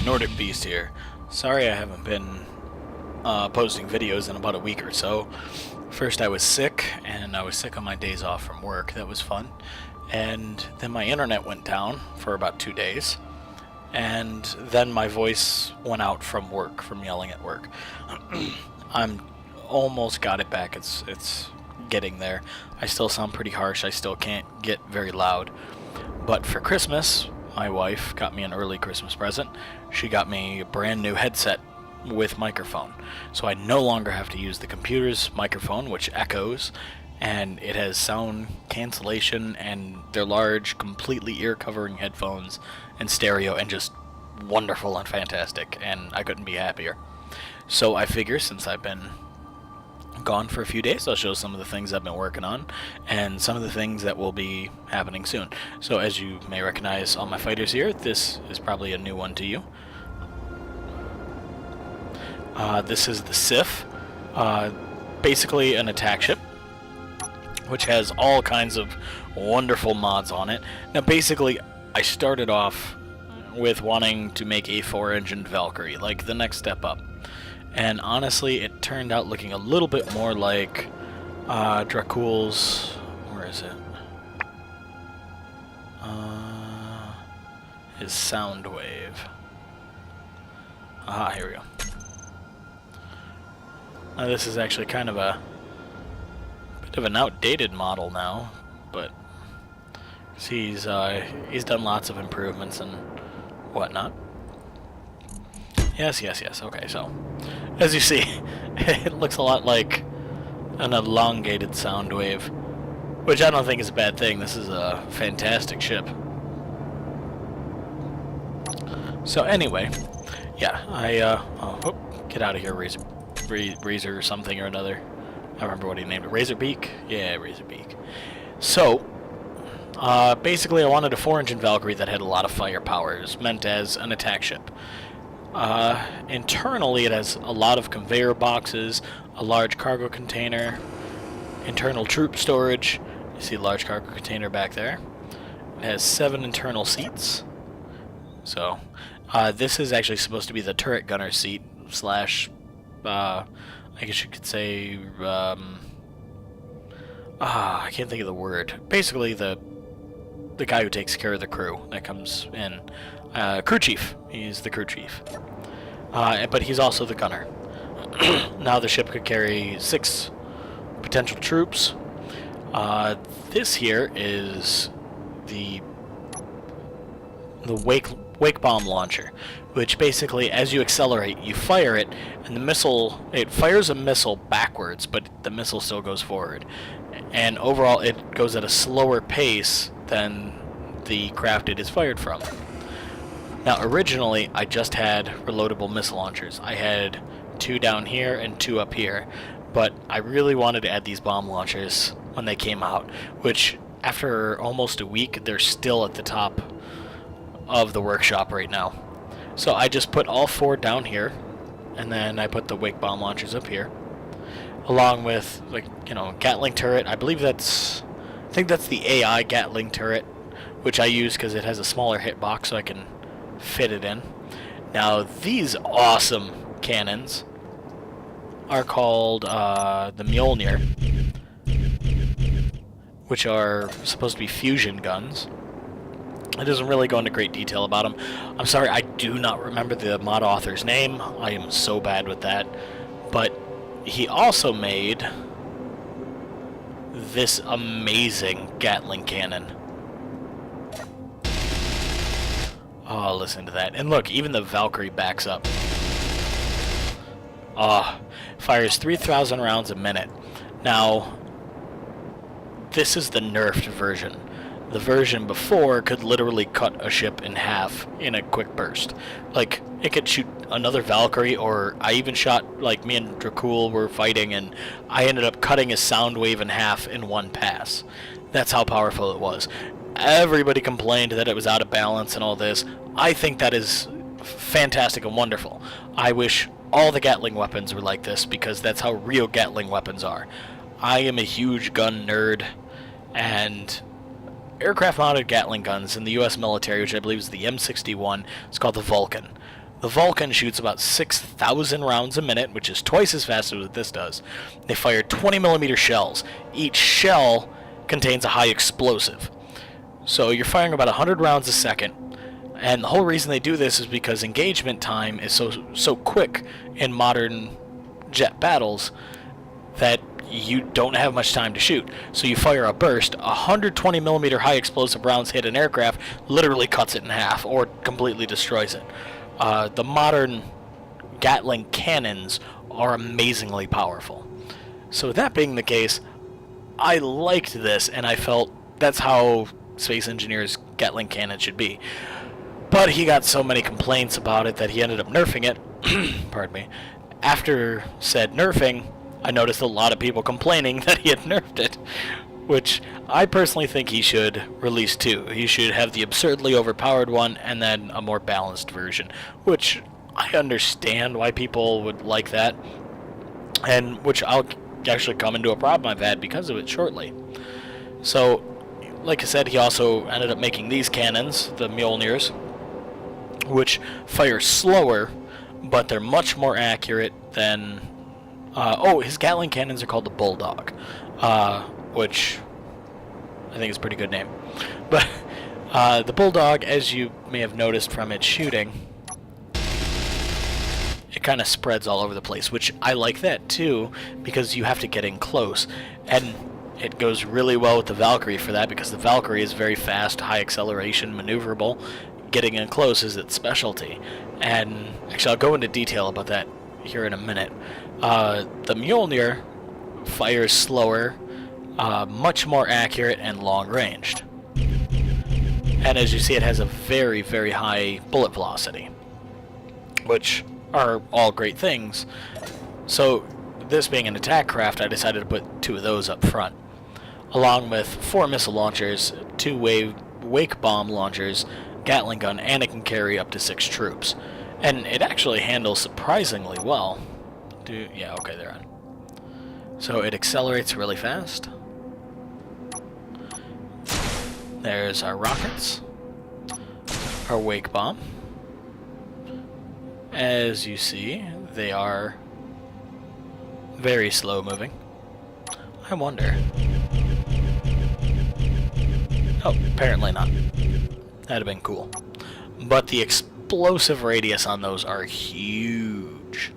Nordic Beast here. Sorry I haven't been posting videos in about a week or so. First I was sick, and I was sick on my days off from work. That was fun. And then my internet went down for about 2 days. And then my voice went out from work, from yelling at work. I'm almost got it back. It's getting there. I still sound pretty harsh. I still can't get very loud. But for Christmas, my wife got me an early Christmas present. She got me a brand new headset with microphone. So I no longer have to use the computer's microphone, which echoes, and it has sound cancellation, and they're large, completely ear-covering headphones and stereo, and just wonderful and fantastic, and I couldn't be happier. So I figure since I've been gone for a few days, I'll show some of the things I've been working on and some of the things that will be happening soon. So as you may recognize all my fighters here, this is probably a new one to you. This is the Sif, basically an attack ship, which has all kinds of wonderful mods on it. Now basically I started off with wanting to make a 4-engined Valkyrie, like the next step up. And honestly, it turned out looking a little bit more like Dracul's... where is it? His Soundwave. Aha, here we go. Now this is actually kind of a bit of an outdated model now, but he's done lots of improvements and whatnot. Yes. Okay, so as you see, it looks a lot like an elongated sound wave, which I don't think is a bad thing. This is a fantastic ship. So anyway, yeah, get out of here, Razor or something or another. I remember what he named it. Razorbeak? Yeah, Razorbeak. So, basically I wanted a 4-engine Valkyrie that had a lot of firepower. It was meant as an attack ship. Internally it has a lot of conveyor boxes, a large cargo container, internal troop storage. You see a large cargo container back there. It has 7 internal seats. So, this is actually supposed to be the turret gunner seat slash, I guess you could say, I can't think of the word. Basically the guy who takes care of the crew that comes in. Crew chief. He's the crew chief. But he's also the gunner. Now the ship could carry 6 potential troops. This here is the wake bomb launcher, which basically, as you accelerate, you fire it, and it fires a missile backwards, but the missile still goes forward. And overall, it goes at a slower pace than the craft it is fired from. Now, originally, I just had reloadable missile launchers. I had 2 down here and 2 up here, but I really wanted to add these bomb launchers when they came out, which, after almost a week, they're still at the top of the workshop right now. So I just put all 4 down here, and then I put the wake bomb launchers up here, along with, like, Gatling turret. I think that's the AI Gatling turret, which I use because it has a smaller hitbox, so I can fit it in. Now these awesome cannons are called the Mjolnir, which are supposed to be fusion guns. It doesn't really go into great detail about them. I'm sorry, I do not remember the mod author's name. I am so bad with that. But he also made this amazing Gatling cannon. Oh, listen to that. And look, even the Valkyrie backs up. Fires 3,000 rounds a minute. Now, this is the nerfed version. The version before could literally cut a ship in half in a quick burst. Like, it could shoot another Valkyrie, or I even shot, like, me and Dracul were fighting, and I ended up cutting his sound wave in half in one pass. That's how powerful it was. Everybody complained that it was out of balance and all this. I think that is fantastic and wonderful. I wish all the Gatling weapons were like this, because that's how real Gatling weapons are. I am a huge gun nerd, and aircraft-mounted Gatling guns in the U.S. military, which I believe is the M61, it's called the Vulcan. The Vulcan shoots about 6,000 rounds a minute, which is twice as fast as what this does. They fire 20mm shells. Each shell contains a high explosive. So you're firing about 100 rounds a second. And the whole reason they do this is because engagement time is so quick in modern jet battles that you don't have much time to shoot. So you fire a burst, 120mm high explosive rounds hit an aircraft, literally cuts it in half or completely destroys it. The modern Gatling cannons are amazingly powerful. So with that being the case, I liked this, and I felt that's how Space Engineer's Gatling cannon should be. But he got so many complaints about it that he ended up nerfing it. Pardon me. After said nerfing, I noticed a lot of people complaining that he had nerfed it, which I personally think he should release two. He should have the absurdly overpowered one and then a more balanced version, which I understand why people would like that, and which I'll actually come into a problem I've had because of it shortly. So, like I said, he also ended up making these cannons, the Mjolnirs, which fire slower, but they're much more accurate than... his Gatling cannons are called the Bulldog, which I think is a pretty good name. But the Bulldog, as you may have noticed from its shooting, it kind of spreads all over the place, which I like that too, because you have to get in close. And it goes really well with the Valkyrie for that, because the Valkyrie is very fast, high acceleration, maneuverable. Getting in close is its specialty. And actually, I'll go into detail about that here in a minute. The Mjolnir fires slower, much more accurate, and long-ranged. And as you see, it has a very, very high bullet velocity, which are all great things. So, this being an attack craft, I decided to put two of those up front, along with 4 missile launchers, 2 wake bomb launchers, Gatling gun, and it can carry up to 6 troops. And it actually handles surprisingly well. Yeah, okay, they're on. So it accelerates really fast. There's our rockets. Our wake bomb. As you see, they are very slow moving. I wonder. Oh, apparently not. That'd have been cool. But the explosive radius on those are huge.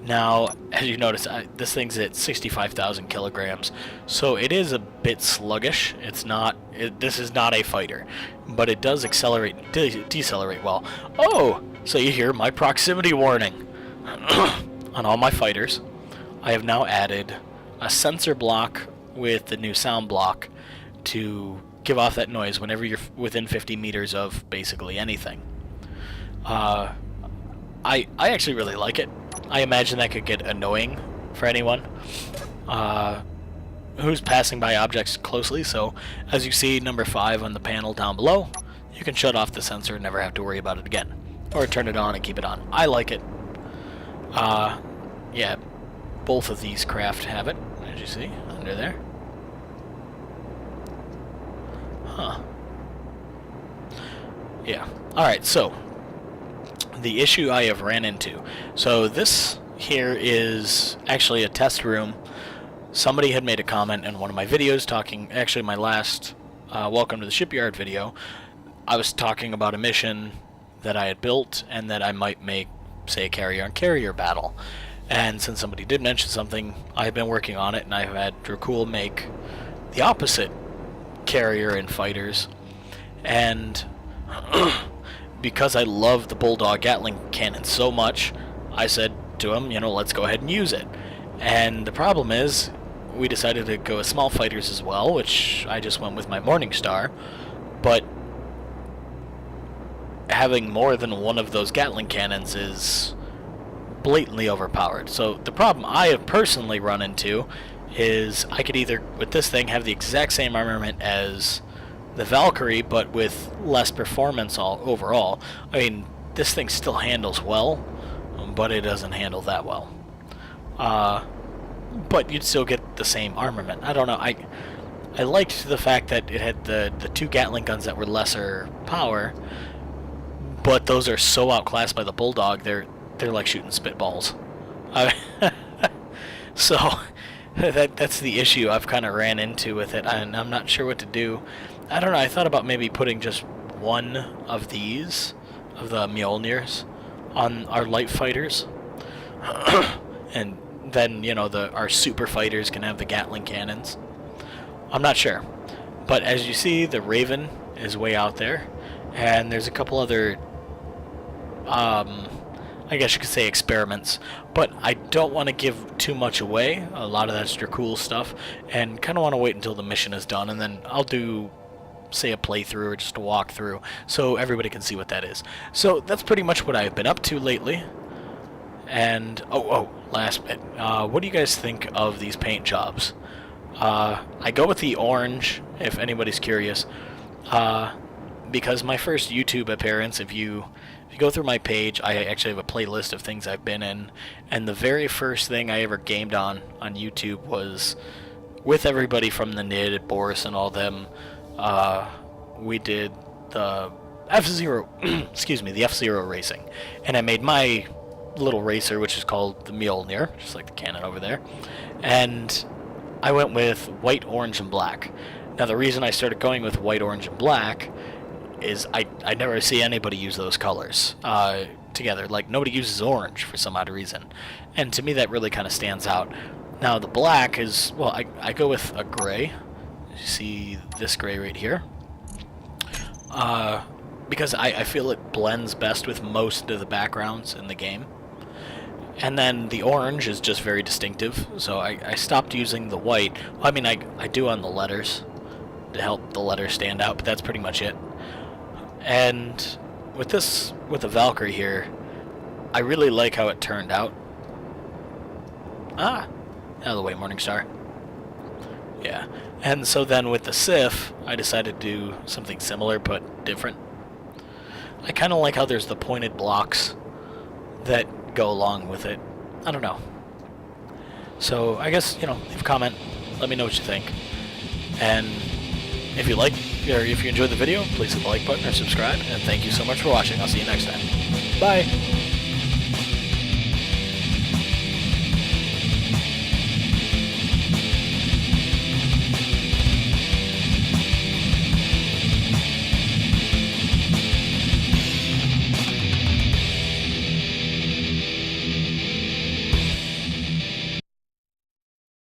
Now, as you notice, this thing's at 65,000 kilograms, so it is a bit sluggish. It's not. This is not a fighter, but it does accelerate, decelerate well. Oh, so you hear my proximity warning on all my fighters. I have now added a sensor block with the new sound block to give off that noise whenever you're within 50 meters of basically anything. I actually really like it. I imagine that could get annoying for anyone who's passing by objects closely, so as you see number 5 on the panel down below, you can shut off the sensor and never have to worry about it again. Or turn it on and keep it on. I like it. Yeah, both of these craft have it, as you see, under there. Huh. Yeah. Alright, so the issue I have ran into. So this here is actually a test room. Somebody had made a comment in one of my videos talking, actually my last Welcome to the Shipyard video. I was talking about a mission that I had built and that I might make, say, a carrier-on-carrier battle. And since somebody did mention something, I've been working on it, and I've had Dracul make the opposite carrier and fighters. And because I love the Bulldog Gatling cannon so much, I said to him, you know, let's go ahead and use it. And the problem is, we decided to go with small fighters as well, which I just went with my Morningstar. But having more than one of those Gatling cannons is blatantly overpowered. So the problem I have personally run into is I could either, with this thing, have the exact same armament as the Valkyrie, but with less performance overall. I mean, this thing still handles well, but it doesn't handle that well. But you'd still get the same armament. I don't know. I liked the fact that it had the 2 Gatling guns that were lesser power, but those are so outclassed by the Bulldog, they're like shooting spitballs. So that's the issue I've kind of ran into with it, and I'm not sure what to do. I don't know, I thought about maybe putting just one of these, of the Mjolnirs, on our light fighters. And then, you know, our super fighters can have the Gatling cannons. I'm not sure. But as you see, the Raven is way out there, and there's a couple other, I guess you could say experiments, but I don't want to give too much away. A lot of that's your cool stuff, and kind of want to wait until the mission is done, and then I'll do, say, a playthrough or just a walkthrough, so everybody can see what that is. So that's pretty much what I've been up to lately. And last bit, what do you guys think of these paint jobs? I go with the orange, if anybody's curious, because my first YouTube appearance, if you go through my page, I actually have a playlist of things I've been in, and the very first thing I ever gamed on YouTube was with everybody from the NID, Boris and all them. We did the F-Zero, excuse me, the F-Zero racing, and I made my little racer, which is called the Mjolnir, just like the cannon over there, and I went with white, orange, and black. Now the reason I started going with white, orange, and black is I never see anybody use those colors together. Like, nobody uses orange for some odd reason, and to me that really kind of stands out. Now the black is, well, I go with a gray. You see this gray right here, because I feel it blends best with most of the backgrounds in the game. And then the orange is just very distinctive, so I stopped using the white. Well, I mean, I do on the letters to help the letters stand out, but that's pretty much it. And with the Valkyrie here, I really like how it turned out. Out of the way, Morningstar. Yeah. And so then with the Sif, I decided to do something similar but different. I kind of like how there's the pointed blocks that go along with it. I don't know. So I guess, you know, leave a comment, let me know what you think. And if you like, or if you enjoyed the video, please hit the like button or subscribe, and thank you so much for watching. I'll see you next time. Bye!